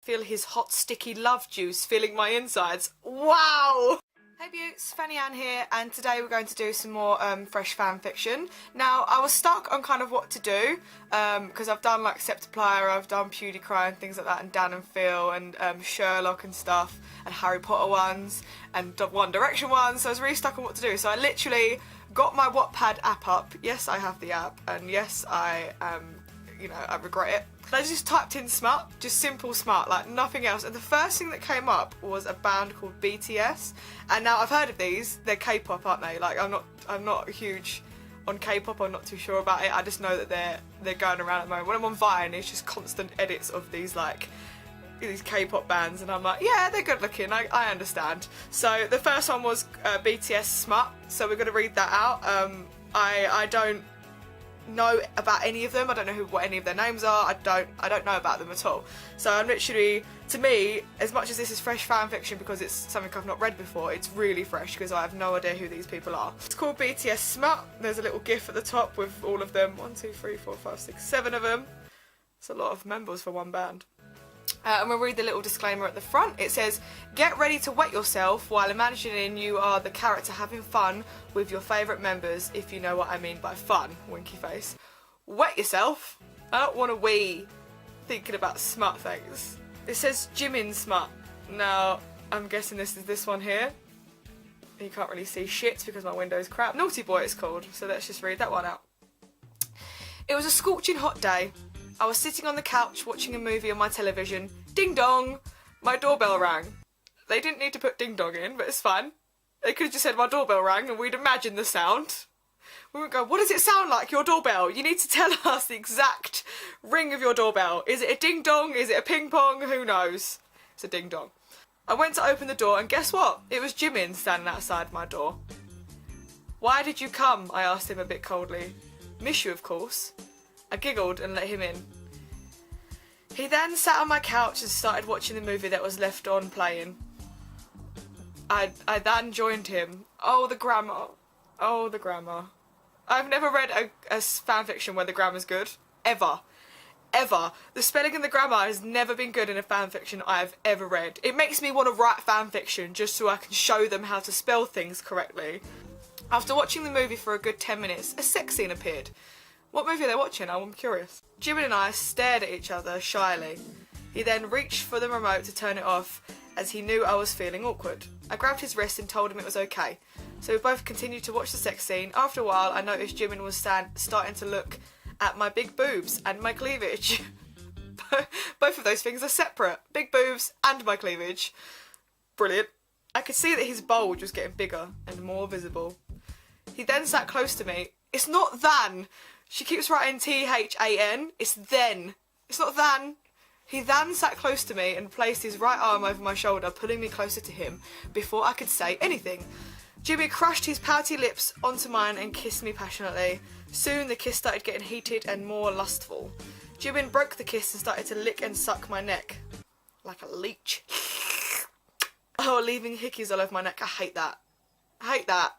Feel his hot, sticky love juice filling my insides. Wow! Hey Buttes, Fanny Ann here, and today we're going to do some more fresh fan fiction. Now, I was stuck on kind of what to do, because I've done like Septiplier, I've done PewDieCry and things like that, and Dan and Phil, and Sherlock and stuff, and Harry Potter ones, and One Direction ones, so I was really stuck on what to do. So I literally got my Wattpad app up. Yes, I have the app, and yes, I regret it. I just typed in smut, just simple smut, like nothing else, and the first thing that came up was a band called BTS, and now I've heard of these. They're K-pop, aren't they? Like I'm not huge on K-pop. I'm not too sure about it. I just know that they're going around at the moment. When I'm on Vine, it's just constant edits of these K-pop bands, and I'm like, yeah, they're good looking. I understand. So the first one was BTS Smut. So we're gonna read that out. I don't know about any of them. I don't know what any of their names are. I don't know about them at all. So I'm literally, to me, as much as this is fresh fan fiction because it's something I've not read before, it's really fresh because I have no idea who these people are. It's called BTS Smut. There's a little gif at the top with all of them. 1, 2, 3, 4, 5, 6, 7 of them. It's a lot of members for one band. And we'll read the little disclaimer at the front. It says, get ready to wet yourself while imagining you are the character having fun with your favourite members, if you know what I mean by fun, winky face. Wet yourself? I don't want to wee thinking about smut things. It says Jimin smut. Now, I'm guessing this is this one here. You can't really see shit because my window's crap. Naughty Boy it's called, so let's just read that one out. It was a scorching hot day. I was sitting on the couch watching a movie on my television. Ding dong! My doorbell rang. They didn't need to put ding dong in, but it's fine. They could have just said my doorbell rang and we'd imagine the sound. We would go, what does it sound like, your doorbell? You need to tell us the exact ring of your doorbell. Is it a ding dong? Is it a ping pong? Who knows? It's a ding dong. I went to open the door and guess what? It was Jimin standing outside my door. Why did you come? I asked him a bit coldly. Miss you, of course. I giggled and let him in. He then sat on my couch and started watching the movie that was left on playing. I then joined him. Oh, the grammar. Oh, the grammar. I've never read a fanfiction where the grammar's good. Ever. Ever. The spelling and the grammar has never been good in a fanfiction I've ever read. It makes me want to write fanfiction just so I can show them how to spell things correctly. After watching the movie for a good 10 minutes, a sex scene appeared. What movie are they watching? I'm curious. Jimin and I stared at each other shyly. He then reached for the remote to turn it off as he knew I was feeling awkward. I grabbed his wrist and told him it was okay. So we both continued to watch the sex scene. After a while, I noticed Jimin was starting to look at my big boobs and my cleavage. Both of those things are separate. Big boobs and my cleavage. Brilliant. I could see that his bulge was getting bigger and more visible. He then sat close to me. It's not than. She keeps writing T-H-A-N. It's then. It's not than. He then sat close to me and placed his right arm over my shoulder, pulling me closer to him before I could say anything. Jimmy crushed his pouty lips onto mine and kissed me passionately. Soon the kiss started getting heated and more lustful. Jimin broke the kiss and started to lick and suck my neck. Like a leech. Oh, leaving hickeys all over my neck. I hate that. I hate that.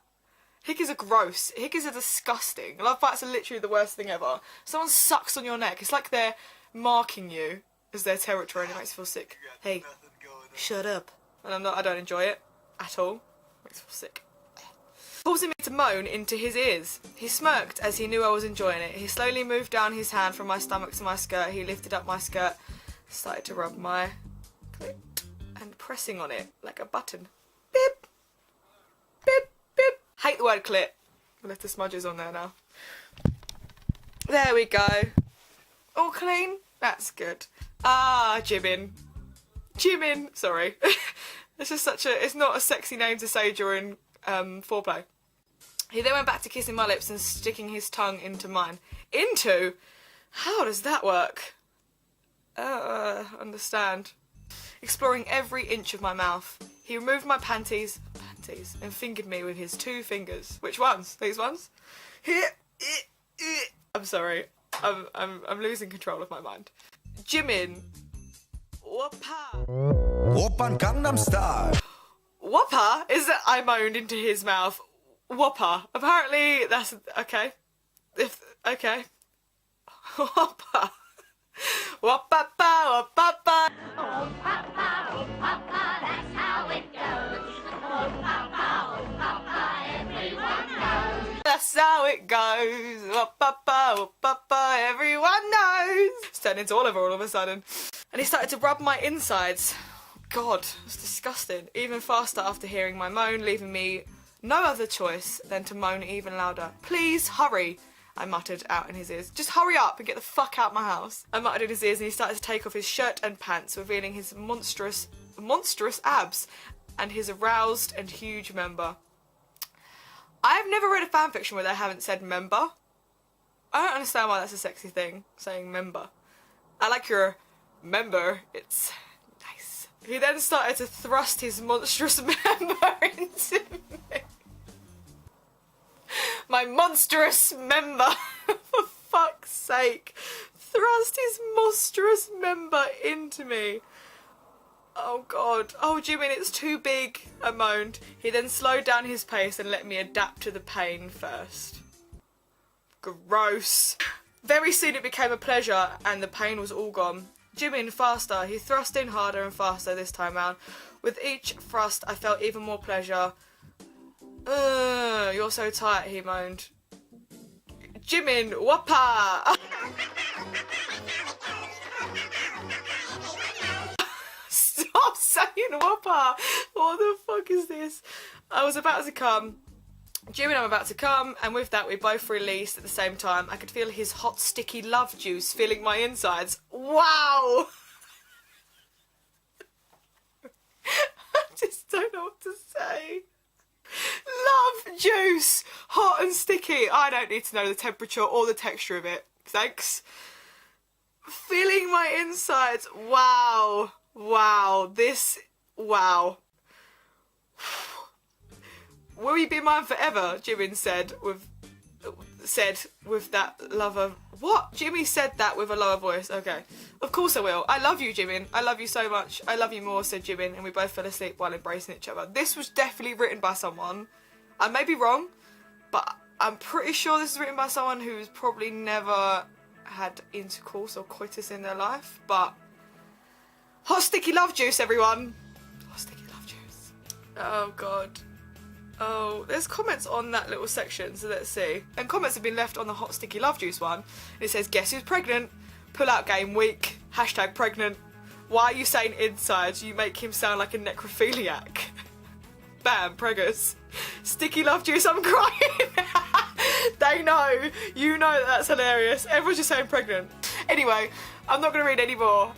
Hickeys are gross. Hickeys are disgusting. Love bites are literally the worst thing ever. Someone sucks on your neck. It's like they're marking you as their territory and it makes you feel sick. Hey, shut up. And I don't enjoy it at all. It makes me feel sick. Forcing me to moan into his ears. He smirked as he knew I was enjoying it. He slowly moved down his hand from my stomach to my skirt. He lifted up my skirt, started to rub my clit and pressing on it like a button. Beep. Beep. Beep. Hate the word clit. I left the smudges on there now. There we go. All clean? That's good. Ah, Jimin. Jimin. Sorry. It's just it's not a sexy name to say during foreplay. He then went back to kissing my lips and sticking his tongue into mine. Into? How does that work? Understand. Exploring every inch of my mouth. He removed my panties and fingered me with his 2 fingers. Which ones? These ones? I'm sorry. I'm losing control of my mind. Jimin. Whoppa. Oppan Gangnam Style. Whoppa? Is that I moaned into his mouth. Whoppa. Apparently that's okay. Okay. Whoppa. Whoppa. Whoppa. that's how it goes. Whoop-a-pa, everyone knows. It's turned into Oliver all of a sudden. And he started to rub my insides. God, it was disgusting. Even faster after hearing my moan, leaving me no other choice than to moan even louder. Please hurry, I muttered out in his ears. Just hurry up and get the fuck out my house. I muttered in his ears and he started to take off his shirt and pants, revealing his monstrous abs and his aroused and huge member. I have never read a fanfiction where they haven't said member. I don't understand why that's a sexy thing, saying member. I like your member, it's nice. He then started to thrust his monstrous member into me. My monstrous member, for fuck's sake. Thrust his monstrous member into me. Oh God. Oh Jimin, it's too big, I moaned. He then slowed down his pace and let me adapt to the pain first. Gross. Very soon it became a pleasure and the pain was all gone. Jimin, faster. He thrust in harder and faster this time round. With each thrust I felt even more pleasure. You're so tight, he moaned. Jimin, whoppa! Stop saying whoppa! What the fuck is this? I was about to come. Jimin, I'm about to come, and with that we both released at the same time. I could feel his hot, sticky love juice filling my insides. Wow! I just don't know what to say. Love juice! Hot and sticky. I don't need to know the temperature or the texture of it. Thanks. Filling my insides. Wow. Wow. This. Wow. Will you be mine forever? Jimin said with that lover. What? Jimmy said that with a lower voice. Okay. Of course I will. I love you, Jimin. I love you so much. I love you more, said Jimin, and we both fell asleep while embracing each other. This was definitely written by someone. I may be wrong, but I'm pretty sure this is written by someone who's probably never had intercourse or coitus in their life. But hot sticky love juice, everyone. Hot sticky love juice. Oh God. Oh, there's comments on that little section, so let's see. And comments have been left on the hot sticky love juice one. It says, guess who's pregnant? Pull out game week. Hashtag pregnant. Why are you saying inside? You make him sound like a necrophiliac. Bam, preggers. Sticky love juice, I'm crying. They know. You know that's hilarious. Everyone's just saying pregnant. Anyway, I'm not going to read any more.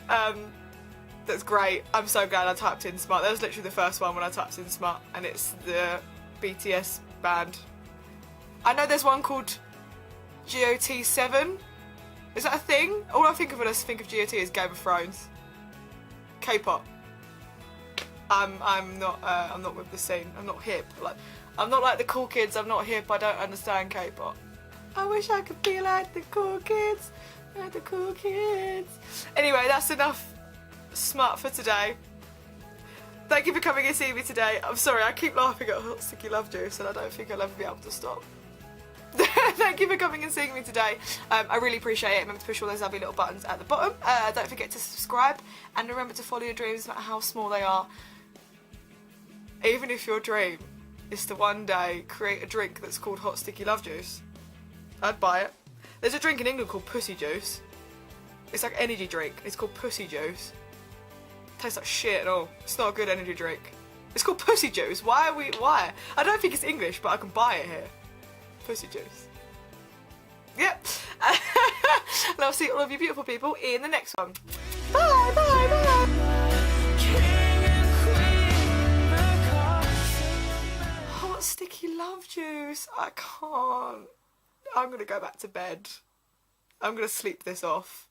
That's great. I'm so glad I typed in smut. That was literally the first one when I typed in smut, and it's the BTS band. I know there's one called GOT7. Is that a thing? All I think of when I think of GOT is Game of Thrones. K-pop. I'm not with the scene. I'm not hip. Like, I'm not like the cool kids. I'm not hip. I don't understand K-pop. I wish I could be like the cool kids. Like the cool kids. Anyway, that's enough smut for today. Thank you for coming and seeing me today. I'm sorry, I keep laughing at hot sticky love juice and I don't think I'll ever be able to stop. Thank you for coming and seeing me today. I really appreciate it. Remember to push all those lovely little buttons at the bottom. Don't forget to subscribe and remember to follow your dreams no matter how small they are. Even if your dream is to one day create a drink that's called hot sticky love juice, I'd buy it. There's a drink in England called pussy juice. It's like energy drink. It's called pussy juice. Tastes like shit and all. It's not a good energy drink. It's called pussy juice. Why? I don't think it's English, but I can buy it here. Pussy juice. Yep. And I'll see all of you beautiful people in the next one. Bye, bye, bye. Hot sticky love juice. I can't. I'm gonna go back to bed. I'm gonna sleep this off.